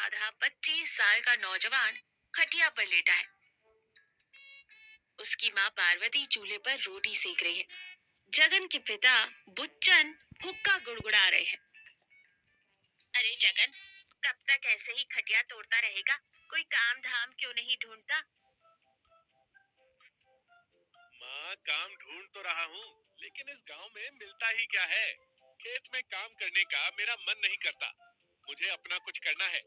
आधा 25 साल का नौजवान खटिया पर लेटा है। उसकी माँ पार्वती चूल्हे पर रोटी सेक रही है। जगन के पिता बुच्चन हुक्का गुड़गुड़ा रहे हैं। अरे जगन, कब तक ऐसे ही खटिया तोड़ता रहेगा? कोई काम धाम क्यों नहीं ढूंढता? माँ, काम ढूंढ तो रहा हूँ, लेकिन इस गांव में मिलता ही क्या है। खेत में काम करने का मेरा मन नहीं करता। मुझे अपना कुछ करना है।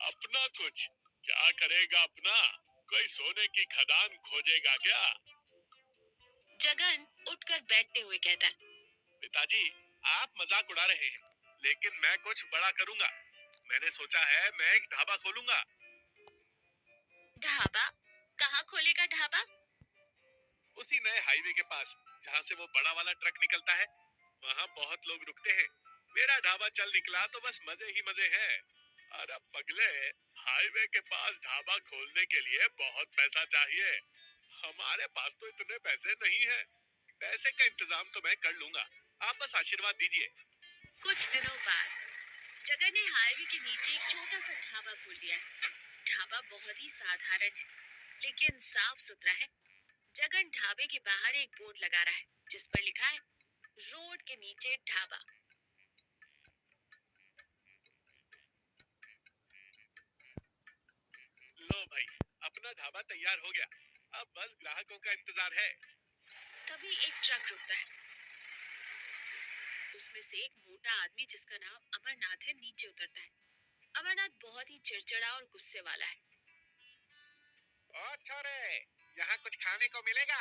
अपना कुछ? क्या करेगा अपना? कोई सोने की खदान खोजेगा क्या? जगन उठकर बैठते हुए कहता है। पिताजी, आप मजाक उड़ा रहे हैं, लेकिन मैं कुछ बड़ा करूंगा। मैंने सोचा है मैं एक ढाबा खोलूंगा। ढाबा? कहाँ खोलेगा ढाबा? उसी नए हाईवे के पास, जहाँ से वो बड़ा वाला ट्रक निकलता है। वहाँ बहुत लोग रुकते हैं। मेरा ढाबा चल निकला तो बस मजे ही मजे हैं। अरे पगले, हाईवे के पास ढाबा खोलने के लिए बहुत पैसा चाहिए। हमारे पास तो इतने पैसे नहीं है। पैसे का इंतजाम तो मैं कर लूंगा, आप बस आशीर्वाद दीजिए। कुछ दिनों बाद जगन ने हाईवे के नीचे एक छोटा सा ढाबा खोल लिया है। ढाबा बहुत ही साधारण है, लेकिन साफ सुथरा है। जगन ढाबे के बाहर एक बोर्ड लगा रहा है, जिस पर लिखा है, रोड के नीचे ढाबा। लो भाई, अपना ढाबा तैयार हो गया। अब बस ग्राहकों का इंतजार है। तभी एक ट्रक रुकता है। उसमें से एक मोटा आदमी, जिसका नाम अमरनाथ है, नीचे उतरता है। अमरनाथ बहुत ही चिड़चिड़ा और गुस्से वाला है। ओ छोरे, यहाँ कुछ खाने को मिलेगा?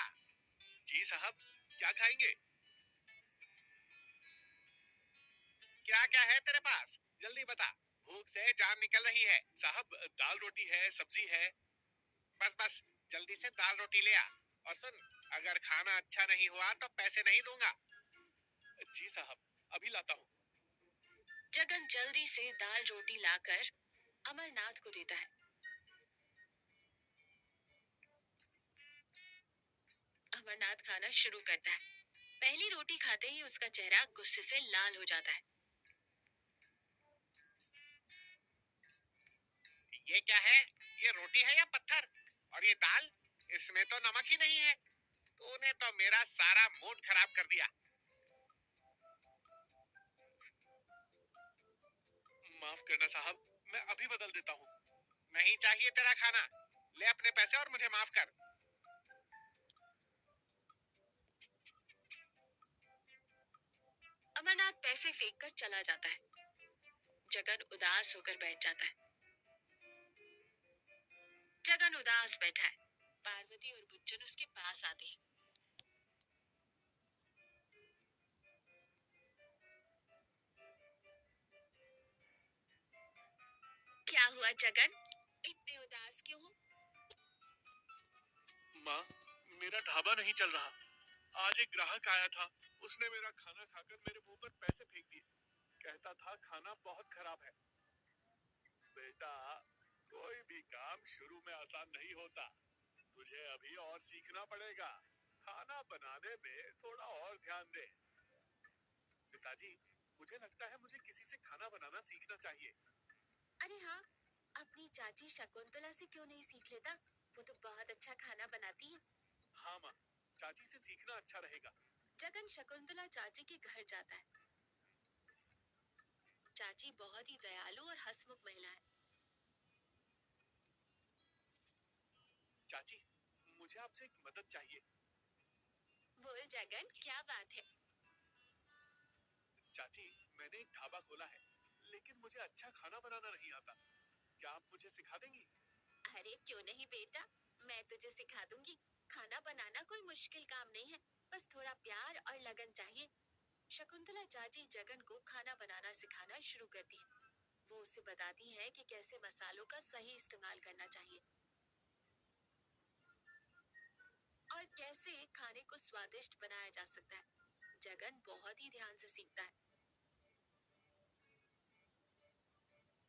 जी साहब, क्या खाएंगे? क्या क्या है तेरे पास? जल्दी बता, भूख से जान निकल रही है। साहब, दाल रोटी है, सब्जी है। बस बस, जल्दी से दाल रोटी ले आ। और सुन, अगर खाना अच्छा नहीं हुआ तो पैसे नहीं दूंगा। जी साहब, अभी लाता हूँ। जगन जल्दी से दाल रोटी लाकर अमरनाथ को देता है। अमरनाथ खाना शुरू करता है। पहली रोटी खाते ही उसका चेहरा गुस्से से लाल हो जाता है। ये क्या है? ये रोटी है या पत्थर? और ये दाल, इसमें तो नमक ही नहीं है। तूने तो मेरा सारा मूड खराब कर दिया। माफ करना साहब, मैं अभी बदल देता हूँ। नहीं चाहिए तेरा खाना। ले अपने पैसे और मुझे माफ कर। अमरनाथ पैसे फेंक कर चला जाता है। जगन उदास होकर बैठ जाता है। जगन उदास बैठा है। पार्वती और बुच्चन उसके पास आते हैं। क्या हुआ जगन, इतने उदास क्यों हो? माँ, मेरा ढाबा नहीं चल रहा। आज एक ग्राहक आया था, उसने मेरा खाना खाकर मेरे मुंह पर पैसे फेंक दिए। कहता था खाना बहुत खराब है। बेटा, कोई भी काम शुरू में आसान नहीं होता। तुझे अभी और सीखना पड़ेगा। खाना बनाने में थोड़ा और ध्यान दे। पिताजी, मुझे लगता है मुझे किसी से खाना बनाना सीखना चाहिए। अरे हाँ, अपनी चाची शकुंतला से क्यों नहीं सीख लेता? वो तो बहुत अच्छा खाना बनाती है। हाँ माँ, चाची से सीखना अच्छा रहेगा। जगन शकुंतला चाची के घर जाता है। चाची बहुत ही दयालु और हंसमुख महिला है। चाची, मुझे आपसे एक मदद चाहिए। बोल जगन, क्या बात है? चाची, मैंने एक ढाबा खोला है, लेकिन मुझे अच्छा खाना बनाना नहीं आता। क्या आप मुझे सिखा देंगी? अरे क्यों नहीं बेटा, मैं तुझे सिखा दूंगी। खाना बनाना कोई मुश्किल काम नहीं है, बस थोड़ा प्यार और लगन चाहिए। शकुंतला चाची जगन को खाना बनाना सिखाना शुरू करती है। वो उसे बताती है कि कैसे मसालों का सही इस्तेमाल करना चाहिए और कैसे खाने को स्वादिष्ट बनाया जा सकता है। जगन बहुत ही ध्यान से सीखता है।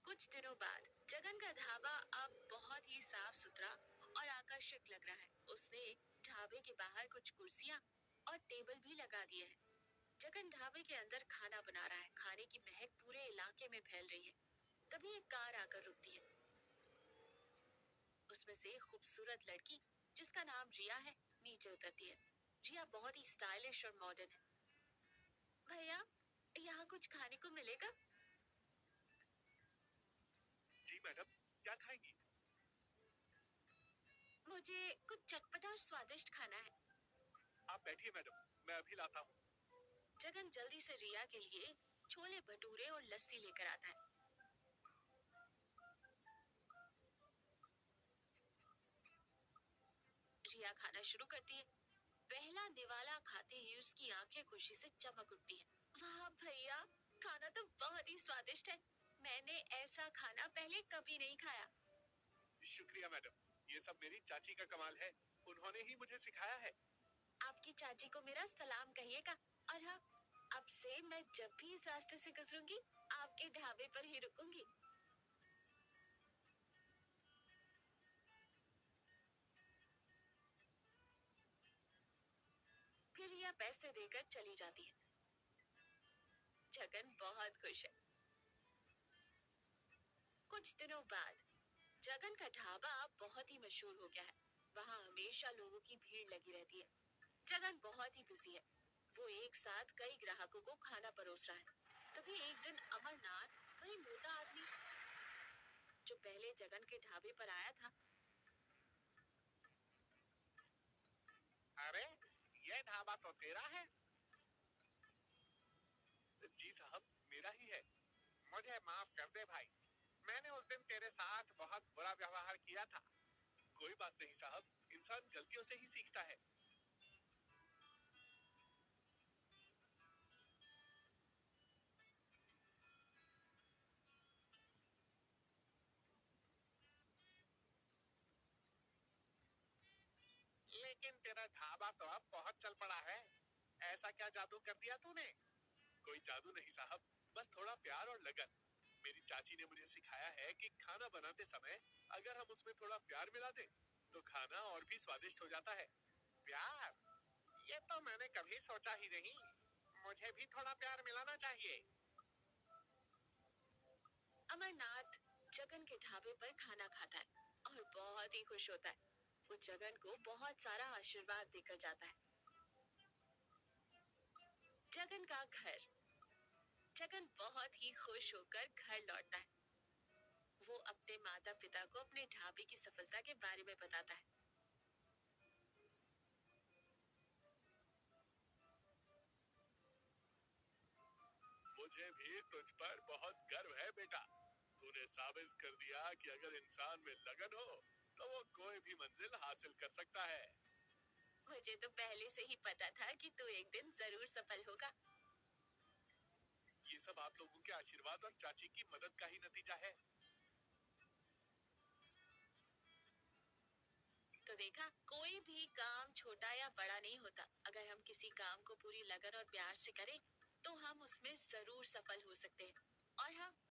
कुछ दिनों बाद जगन का ढाबा अब बहुत ही साफ सुथरा और आकर्षक लग रहा है। उसने ढाबे के बाहर कुछ कुर्सियां और टेबल भी लगा दिए हैं। जगन ढाबे के अंदर खाना बना रहा है। खाने की महक पूरे इलाके में फैल रही है। तभी एक कार आकर रुकती है। उसमें से खूबसूरत लड़की जिसका नाम रिया है नीचे उतरती है। रिया बहुत ही स्टाइलिश और मॉडर्न है। भैया, यहाँ कुछ खाने को मिलेगा? जी मैडम, क्या खाएंगी? मुझे कुछ चटपटा और स्वादिष्ट खाना है। आप बैठिए मैडम, मैं अभी लाता हूँ। जगन जल्दी से रिया के लिए छोले भटूरे और लस्सी लेकर आता है। रिया खाना शुरू करती है। पहला निवाला खाते ही उसकी आंखें खुशी से चमक उठती हैं। वाह भैया, खाना तो बहुत ही स्वादिष्ट है। मैंने ऐसा खाना पहले कभी नहीं खाया। शुक्रिया मैडम, ये सब मेरी चाची का कमाल है। उन्होंने ही मुझे सिखाया है। आपकी चाची को मेरा सलाम कहिएगा। और हाँ, अब से मैं जब भी इस रास्ते से गुजरूंगी आपके ढाबे पर ही रुकूंगी। फिर रिया पैसे देकर चली जाती है। जगन बहुत खुश है। कुछ दिनों बाद जगन का ढाबा बहुत ही मशहूर हो गया है। वहाँ हमेशा लोगों की भीड़ लगी रहती है। जगन बहुत ही बिजी है। वो एक साथ कई ग्राहकों को खाना परोस रहा है। तभी एक दिन अमरनाथ, वही मोटा आदमी जो पहले जगन के ढाबे पर आया था। अरे, ये ढाबा तो तेरा है। जी साहब, मेरा ही है। मुझे माफ कर दे भाई, मैंने उस दिन तेरे साथ बहुत बुरा व्यवहार किया था। कोई बात नहीं साहब, इंसान गलतियों से ही सीखता है। लेकिन तेरा ढाबा तो अब बहुत चल पड़ा है। ऐसा क्या जादू कर दिया तूने? कोई जादू नहीं साहब, बस थोड़ा प्यार और लगन। मेरी चाची ने मुझे सिखाया है कि खाना बनाते समय अगर हम उसमें थोड़ा प्यार मिला दें, तो खाना और भी स्वादिष्ट हो जाता है। प्यार? ये तो मैंने कभी सोचा ही नहीं। मुझे भी थोड़ा प्यार मिलाना चाहिए। अमरनाथ जगन के ढाबे पर खाना खाता है और बहुत ही खुश होता है। वो जगन को बहुत सारा आशीर्वाद देकर जाता है। जगन का घर। जगन बहुत ही खुश होकर घर लौटता है। वो अपने माता पिता को अपने ढाबे की सफलता के बारे में बताता है। मुझे भी तुझ पर बहुत गर्व है बेटा। तूने साबित कर दिया कि अगर इंसान में लगन हो तो वो कोई भी मंजिल हासिल कर सकता है। मुझे तो पहले से ही पता था कि तू एक दिन जरूर सफल होगा। ये सब आप लोगों के आशीर्वाद और चाची की मदद का ही नतीजा है। तो देखा, कोई भी काम छोटा या बड़ा नहीं होता। अगर हम किसी काम को पूरी लगन और प्यार से करें तो हम उसमें जरूर सफल हो सकते हैं। और हाँ,